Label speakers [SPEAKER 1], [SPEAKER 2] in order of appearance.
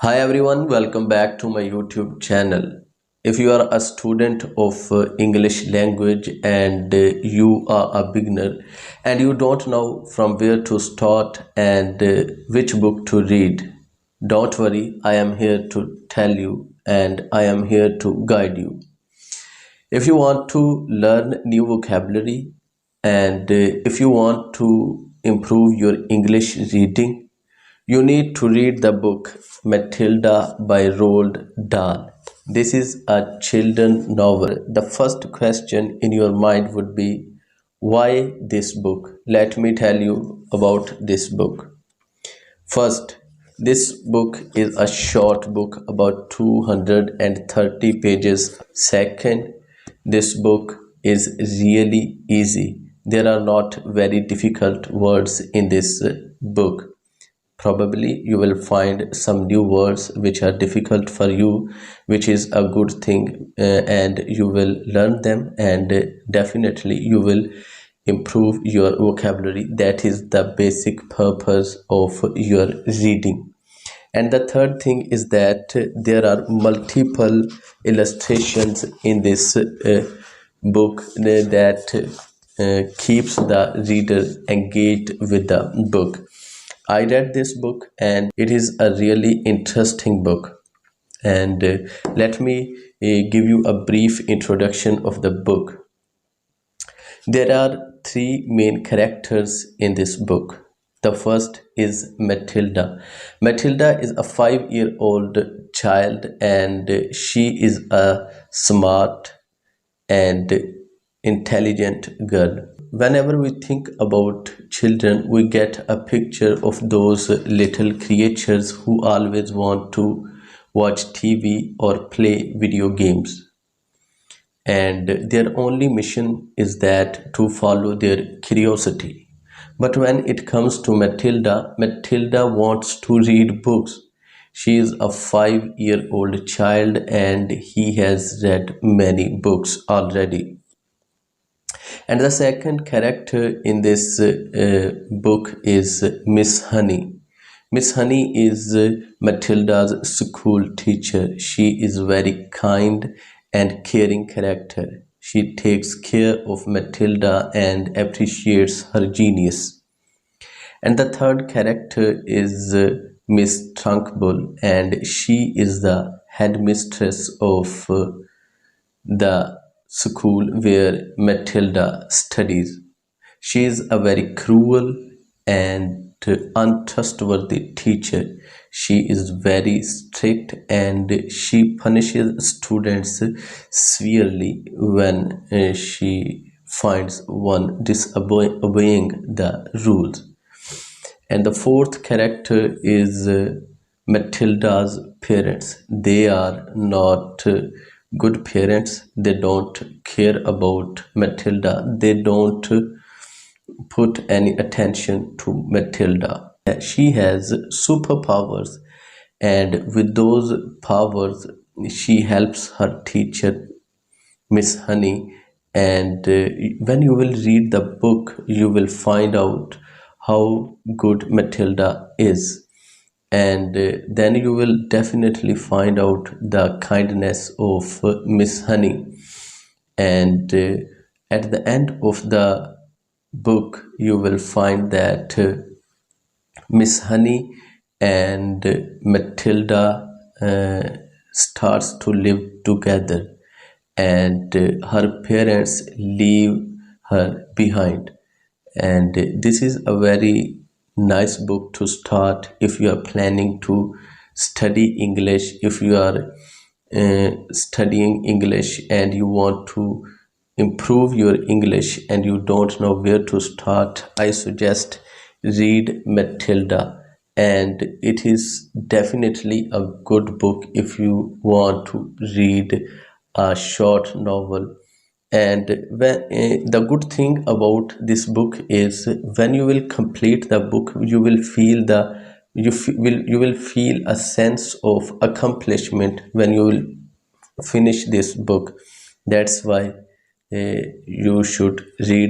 [SPEAKER 1] Hi everyone, welcome back to my YouTube channel. If you are a student of English language and you are a beginner and you don't know from where to start and which book to read, don't worry, I am here to tell you and I am here to guide you. If you want to learn new vocabulary and if you want to improve your English reading, you need to read the book Matilda by Roald Dahl. This is a children's novel. The first question in your mind would be, why this book? Let me tell you about this book. First, this book is a short book about 230 pages. Second, this book is really easy. There are not very difficult words in this book. Probably you will find some new words which are difficult for you, which is a good thing, and you will learn them, and definitely you will improve your vocabulary. That is the basic purpose of your reading. And the third thing is that there are multiple illustrations in this book that keeps the reader engaged with the book. I read this book and it is a really interesting book. And let me give you a brief introduction of the book. There are three main characters in this book. The first is Matilda. Matilda is a 5-year-old child and she is a smart and intelligent girl. Whenever we think about children, we get a picture of those little creatures who always want to watch TV or play video games, and their only mission is that to follow their curiosity. But when it comes to Matilda, Matilda wants to read books. She is a 5-year-old child and he has read many books already. And the second character in this book is Miss Honey. Miss Honey is Matilda's school teacher. She is very kind and caring character. She takes care of Matilda and appreciates her genius. And the third character is Miss Trunkbull, and she is the headmistress of the school where Matilda studies. She is a very cruel and untrustworthy teacher. She is very strict and she punishes students severely when she finds one disobeying the rules. And the fourth character is Matilda's parents. They are not good parents. They don't care about Matilda. They don't put any attention to Matilda. She has superpowers, and with those powers, she helps her teacher, Miss Honey. And when you will read the book, you will find out how good Matilda is. And then you will definitely find out the kindness of Miss Honey. And at the end of the book, you will find that Miss Honey and Matilda starts to live together, and her parents leave her behind. And this is a very nice book to start if you are planning to study English. If you are studying English and you want to improve your English and you don't know where to start, I suggest read Matilda. And it is definitely a good book if you want to read a short novel. And the good thing about this book is when you will complete the book, you will feel you will feel a sense of accomplishment when you will finish this book. That's why you should read